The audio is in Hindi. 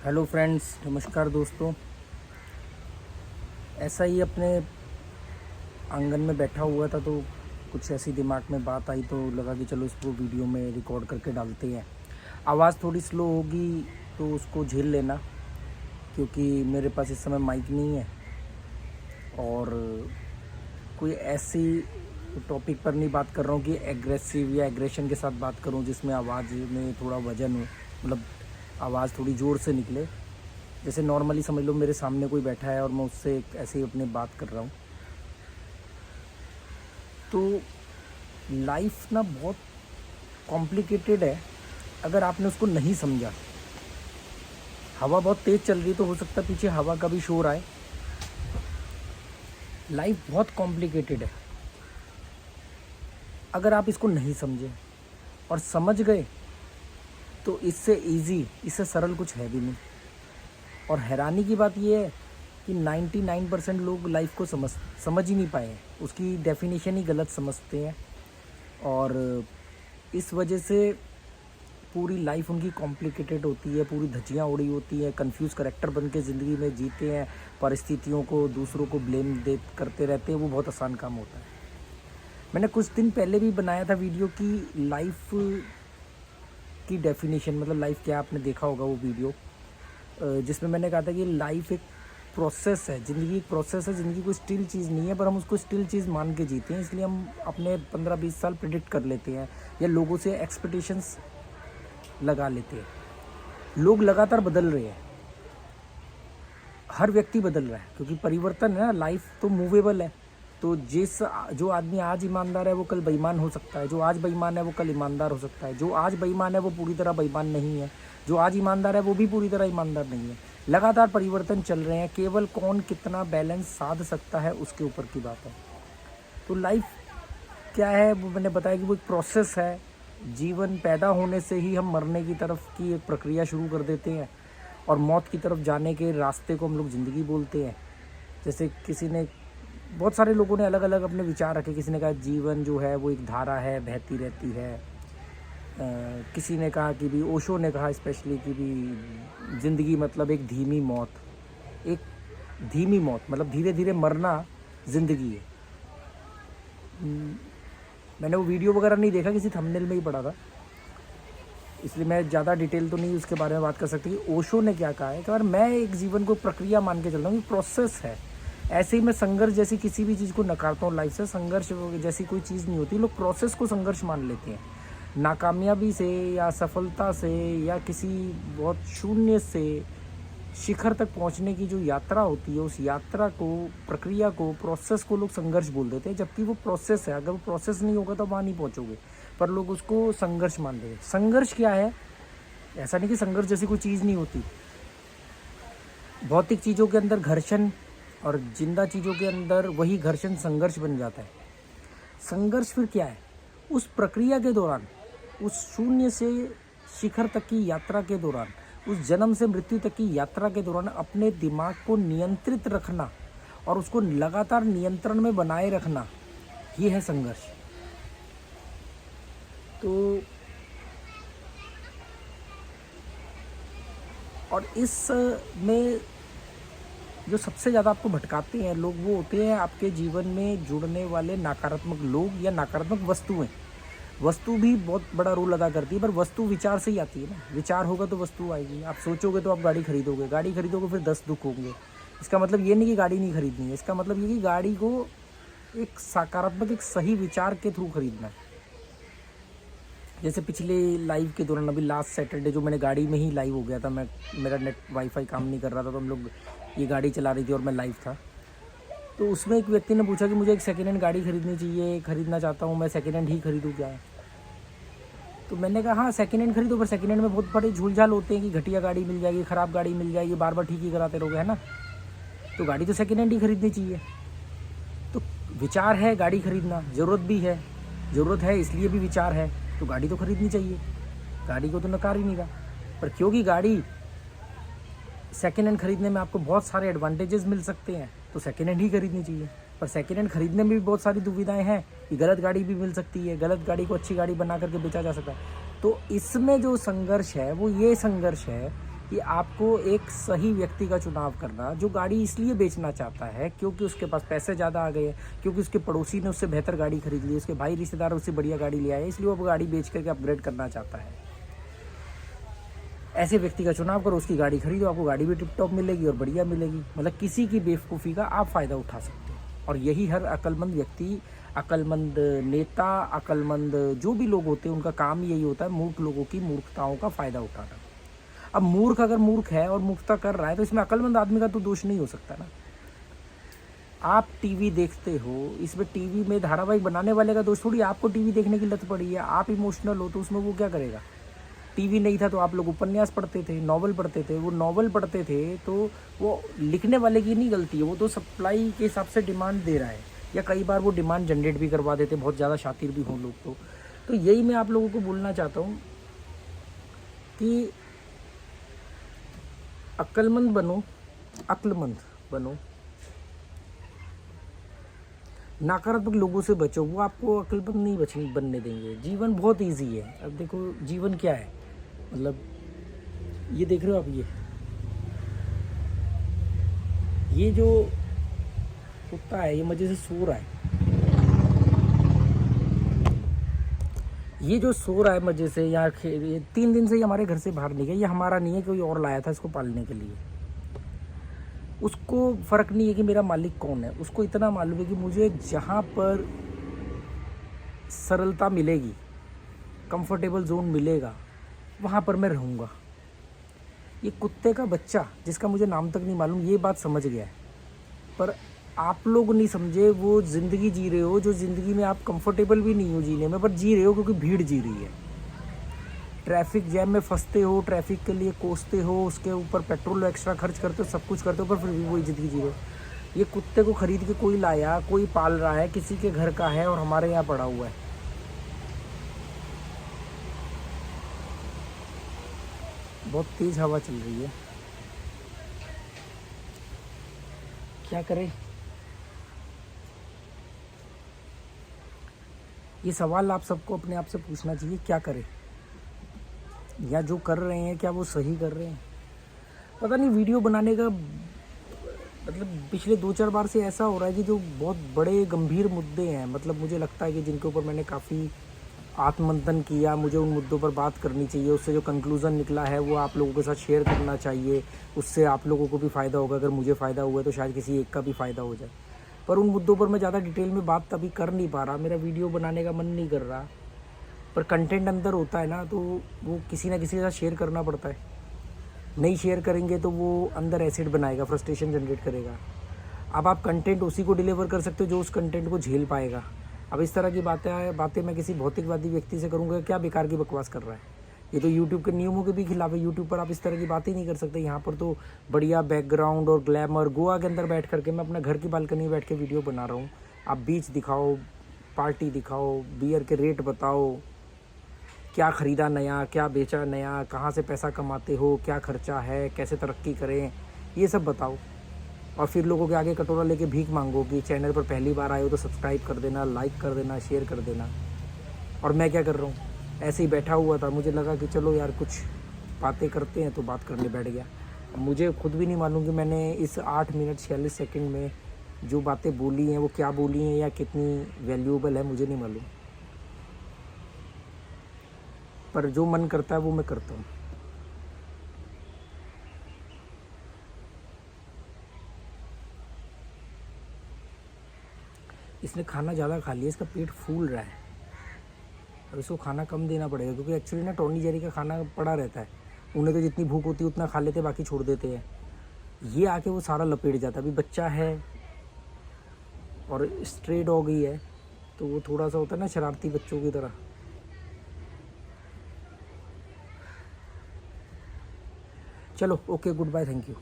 हेलो फ्रेंड्स, नमस्कार दोस्तों। ऐसा ही अपने आंगन में बैठा हुआ था तो कुछ ऐसी दिमाग में बात आई तो लगा कि चलो इसको वीडियो में रिकॉर्ड करके डालते हैं। आवाज़ थोड़ी स्लो होगी तो उसको झेल लेना, क्योंकि मेरे पास इस समय माइक नहीं है और कोई ऐसी टॉपिक पर नहीं बात कर रहा हूँ कि एग्रेसिव या एग्रेशन के साथ बात करूँ जिसमें आवाज़ में थोड़ा वजन हो, मतलब आवाज़ थोड़ी ज़ोर से निकले। जैसे नॉर्मली समझ लो मेरे सामने कोई बैठा है और मैं उससे ऐसे ही अपने बात कर रहा हूँ। तो लाइफ ना बहुत कॉम्प्लिकेटेड है अगर आपने उसको नहीं समझा। हवा बहुत तेज़ चल रही तो हो सकता है पीछे हवा का भी शोर आए। लाइफ बहुत कॉम्प्लिकेटेड है अगर आप इसको नहीं समझे, और समझ गए तो इससे इजी, इससे सरल कुछ है भी नहीं। और हैरानी की बात यह है कि 99% लोग लाइफ को समझ ही नहीं पाए हैं, उसकी डेफिनेशन ही गलत समझते हैं और इस वजह से पूरी लाइफ उनकी कॉम्प्लिकेटेड होती है, पूरी धज्जियाँ उड़ी होती है, कंफ्यूज करेक्टर बन के ज़िंदगी में जीते हैं, परिस्थितियों को दूसरों को ब्लेम दे करते रहते हैं। वो बहुत आसान काम होता है। मैंने कुछ दिन पहले भी बनाया था वीडियो की लाइफ की डेफिनेशन, मतलब लाइफ क्या, आपने देखा होगा वो वीडियो, जिसमें मैंने कहा था कि लाइफ एक प्रोसेस है, ज़िंदगी एक प्रोसेस है, ज़िंदगी कोई स्टिल चीज़ नहीं है, पर हम उसको स्टिल चीज़ मान के जीते हैं। इसलिए हम अपने 15-20 साल प्रिडिक्ट कर लेते हैं या लोगों से एक्सपेक्टेशंस लगा लेते हैं। लोग लगातार बदल रहे हैं, हर व्यक्ति बदल रहा है, क्योंकि परिवर्तन है ना, लाइफ तो मूवेबल है। तो जो आदमी आज ईमानदार है वो कल बेईमान हो सकता है, जो आज बेईमान है वो कल ईमानदार हो सकता है, जो आज बेईमान है वो पूरी तरह बेईमान नहीं है, जो आज ईमानदार है वो भी पूरी तरह ईमानदार नहीं है। लगातार परिवर्तन चल रहे हैं, केवल कौन कितना बैलेंस साध सकता है उसके ऊपर की बात है। तो लाइफ क्या है वो मैंने बताया कि वो एक प्रोसेस है। जीवन पैदा होने से ही हम मरने की तरफ की एक प्रक्रिया शुरू कर देते हैं और मौत की तरफ जाने के रास्ते को हम लोग ज़िंदगी बोलते हैं। जैसे किसी ने, बहुत सारे लोगों ने अलग अलग अपने विचार रखे। किसी ने कहा जीवन जो है वो एक धारा है, बहती रहती है। किसी ने कहा कि भी, ओशो ने कहा स्पेशली कि भी ज़िंदगी मतलब एक धीमी मौत, एक धीमी मौत मतलब धीरे धीरे मरना ज़िंदगी है। मैंने वो वीडियो वगैरह नहीं देखा, किसी थंबनेल में ही पढ़ा था, इसलिए मैं ज़्यादा डिटेल तो नहीं उसके बारे में बात कर सकती कि ओशो ने क्या कहा है। कि मैं एक जीवन को प्रक्रिया मान के चल रहा हूँ, प्रोसेस है। ऐसे ही मैं संघर्ष जैसी किसी भी चीज़ को नकारता हूँ लाइफ से। संघर्ष जैसी कोई चीज़ नहीं होती, लोग प्रोसेस को संघर्ष मान लेते हैं। नाकामयाबी से या सफलता से या किसी बहुत शून्य से शिखर तक पहुंचने की जो यात्रा होती है, उस यात्रा को, प्रक्रिया को, प्रोसेस को लोग संघर्ष बोल देते हैं, जबकि वो प्रोसेस है। अगर वो प्रोसेस नहीं होगा तो वहाँ नहीं पहुँचोगे, पर लोग उसको संघर्ष मान देंगे। संघर्ष क्या है? ऐसा नहीं कि संघर्ष जैसी कोई चीज़ नहीं होती। भौतिक चीज़ों के अंदर घर्षण और जिंदा चीज़ों के अंदर वही घर्षण संघर्ष बन जाता है। संघर्ष फिर क्या है? उस प्रक्रिया के दौरान, उस शून्य से शिखर तक की यात्रा के दौरान, उस जन्म से मृत्यु तक की यात्रा के दौरान अपने दिमाग को नियंत्रित रखना और उसको लगातार नियंत्रण में बनाए रखना, ये है संघर्ष। तो और इस में जो सबसे ज़्यादा आपको भटकाते हैं लोग, वो होते हैं आपके जीवन में जुड़ने वाले नकारात्मक लोग या नकारात्मक वस्तुएं। वस्तु भी बहुत बड़ा रोल अदा करती है, पर वस्तु विचार से ही आती है ना। विचार होगा तो वस्तु आएगी। आप सोचोगे तो आप गाड़ी खरीदोगे, गाड़ी खरीदोगे फिर 10 दुख होंगे। इसका मतलब ये नहीं कि गाड़ी नहीं खरीदनी है, इसका मतलब ये कि गाड़ी को एक सकारात्मक, एक सही विचार के थ्रू खरीदना है। जैसे पिछले लाइव के दौरान, अभी लास्ट सैटरडे जो मैंने गाड़ी में ही लाइव हो गया था, मेरा नेट वाईफाई काम नहीं कर रहा था, तो हम लोग ये गाड़ी चला रही थी और मैं लाइव था। तो उसमें एक व्यक्ति ने पूछा कि मुझे एक सेकेंड हैंड गाड़ी खरीदनी चाहिए, खरीदना चाहता हूँ मैं, सेकेंड हैंड ही खरीदूँ क्या? तो मैंने कहा हाँ सेकेंड हैंड खरीदो, पर सेकेंड हैंड में बहुत बड़े झूलझाल होते हैं कि घटिया गाड़ी मिल जाएगी, ख़राब गाड़ी मिल जाएगी, बार बार ठीक ही कराते रहोगे, है ना। तो गाड़ी तो सेकेंड हैंड ही खरीदनी चाहिए। तो विचार है गाड़ी खरीदना, ज़रूरत भी है, ज़रूरत है इसलिए भी विचार है, तो गाड़ी तो खरीदनी चाहिए। गाड़ी को तो नकार ही नहीं रहा, पर क्योंकि गाड़ी सेकेंड हैंड खरीदने में आपको बहुत सारे एडवांटेजेस मिल सकते हैं, तो सेकेंड हैंड ही खरीदनी चाहिए। पर सेकेंड हैंड खरीदने में भी बहुत सारी दुविधाएं हैं कि गलत गाड़ी भी मिल सकती है, गलत गाड़ी को अच्छी गाड़ी बना करके बेचा जा सकता है। तो इसमें जो संघर्ष है वो ये संघर्ष है कि आपको एक सही व्यक्ति का चुनाव करना, जो गाड़ी इसलिए बेचना चाहता है क्योंकि उसके पास पैसे ज़्यादा आ गए हैं, क्योंकि उसके पड़ोसी ने उससे बेहतर गाड़ी खरीद ली, उसके भाई रिश्तेदार उससे बढ़िया गाड़ी ले आए, इसलिए वो गाड़ी बेच करके अपग्रेड करना चाहता है। ऐसे व्यक्ति का चुनाव करो, उसकी गाड़ी खरीदो, आपको गाड़ी भी टिप टॉप मिलेगी और बढ़िया मिलेगी। मतलब किसी की बेवकूफ़ी का आप फ़ायदा उठा सकते हो, और यही हर अक्लमंद व्यक्ति, अक्लमंद नेता, अक्लमंद जो भी लोग होते हैं उनका काम यही होता है, मूर्ख लोगों की मूर्खताओं का फ़ायदा उठाना। अब मूर्ख अगर मूर्ख है और मूर्खता कर रहा है तो इसमें अक्लमंद आदमी का तो दोष नहीं हो सकता ना। आप टीवी देखते हो, इसमें टीवी में धारावाहिक बनाने वाले का दोष थोड़ी, आपको टीवी देखने की लत पड़ी है, आप इमोशनल हो तो उसमें वो क्या करेगा। टीवी नहीं था तो आप लोग उपन्यास पढ़ते थे, नॉवल पढ़ते थे, वो नॉवल पढ़ते थे तो वो लिखने वाले की नहीं गलती है, वो तो सप्लाई के हिसाब से डिमांड दे रहा है, या कई बार वो डिमांड जनरेट भी करवा देते, बहुत ज़्यादा शातिर भी हों लोग तो यही मैं आप लोगों को बोलना चाहता हूँ कि अक्लमंद बनो, अक्लमंद बनो, नकारात्मक लोगों से बचो, वो आपको अक्लमंद नहीं बनने देंगे। जीवन बहुत इजी है। अब देखो जीवन क्या है, मतलब ये देख रहे हो आप, ये जो कुत्ता है ये मजे से सो रहा है, ये जो सो रहा है मजे से, यहाँ 3 दिन से ये हमारे घर से बाहर नहीं गया, ये हमारा नहीं है, कोई और लाया था इसको पालने के लिए। उसको फ़र्क नहीं है कि मेरा मालिक कौन है, उसको इतना मालूम है कि मुझे जहाँ पर सरलता मिलेगी, कंफर्टेबल जोन मिलेगा, वहाँ पर मैं रहूँगा। ये कुत्ते का बच्चा जिसका मुझे नाम तक नहीं मालूम, ये बात समझ गया है, पर आप लोग नहीं समझे। वो ज़िंदगी जी रहे हो जो ज़िंदगी में आप कंफर्टेबल भी नहीं हो जीने में, पर जी रहे हो क्योंकि भीड़ जी रही है। ट्रैफिक जैम में फंसते हो, ट्रैफिक के लिए कोसते हो, उसके ऊपर पेट्रोल एक्स्ट्रा खर्च करते हो, सब कुछ करते हो, पर फिर भी वही ज़िंदगी जी रहे हो। ये कुत्ते को ख़रीद के कोई लाया, कोई पाल रहा है, किसी के घर का है और हमारे यहाँ पड़ा हुआ है। बहुत तेज़ हवा चल रही है, क्या करें। ये सवाल आप सबको अपने आप से पूछना चाहिए, क्या करें, या जो कर रहे हैं क्या वो सही कर रहे हैं। पता नहीं, वीडियो बनाने का मतलब पिछले 2-4 बार से ऐसा हो रहा है कि जो बहुत बड़े गंभीर मुद्दे हैं, मतलब मुझे लगता है कि जिनके ऊपर मैंने काफ़ी आत्ममंथन किया, मुझे उन मुद्दों पर बात करनी चाहिए, उससे जो कंक्लूज़न निकला है वो आप लोगों के साथ शेयर करना चाहिए, उससे आप लोगों को भी फ़ायदा होगा। अगर मुझे फ़ायदा हुआ तो शायद किसी एक का भी फ़ायदा हो जाए। पर उन मुद्दों पर मैं ज़्यादा डिटेल में बात तभी कर नहीं पा रहा, मेरा वीडियो बनाने का मन नहीं कर रहा, पर कंटेंट अंदर होता है ना, तो वो किसी ना किसी के साथ शेयर करना पड़ता है। नहीं शेयर करेंगे तो वो अंदर एसिड बनाएगा, फ्रस्ट्रेशन जनरेट करेगा। अब आप कंटेंट उसी को डिलीवर कर सकते हो जो उस कंटेंट को झेल पाएगा। अब इस तरह की बातें मैं किसी भौतिकवादी व्यक्ति से करूँगा, क्या बेकार की बकवास कर रहा है। ये तो यूट्यूब के नियमों के भी खिलाफ है। यूट्यूब पर आप इस तरह की बातें नहीं कर सकते। यहाँ पर तो बढ़िया बैकग्राउंड और ग्लैमर, गोवा के अंदर बैठ करके मैं अपना घर की बालकनी में बैठ के वीडियो बना रहा हूँ। आप बीच दिखाओ, पार्टी दिखाओ, बियर के रेट बताओ, क्या ख़रीदा नया, क्या बेचा नया, कहाँ से पैसा कमाते हो, क्या खर्चा है, कैसे तरक्की करें, ये सब बताओ। और फिर लोगों के आगे कटोरा लेके भीख मांगो कि चैनल पर पहली बार आए हो तो सब्सक्राइब कर देना, लाइक कर देना, शेयर कर देना। और मैं क्या कर रहा हूँ, ऐसे ही बैठा हुआ था, मुझे लगा कि चलो यार कुछ बातें करते हैं, तो बात करने बैठ गया। मुझे खुद भी नहीं मालूम कि मैंने इस 8 मिनट 46 सेकंड में जो बातें बोली हैं वो क्या बोली हैं या कितनी वैल्यूएबल है, मुझे नहीं मालूम, पर जो मन करता है वो मैं करता हूँ। इसने खाना ज़्यादा खा लिया, इसका पेट फूल रहा है, अब इसको खाना कम देना पड़ेगा, क्योंकि एक्चुअली ना टॉनी जेरी का खाना पड़ा रहता है। उन्हें तो जितनी भूख होती है उतना खा लेते, बाकी छोड़ देते हैं। ये आके वो सारा लपेट जाता है। अभी बच्चा है और स्ट्रे डॉग ही है, तो वो थोड़ा सा होता है ना शरारती बच्चों की तरह। चलो okay, good bye, thank you.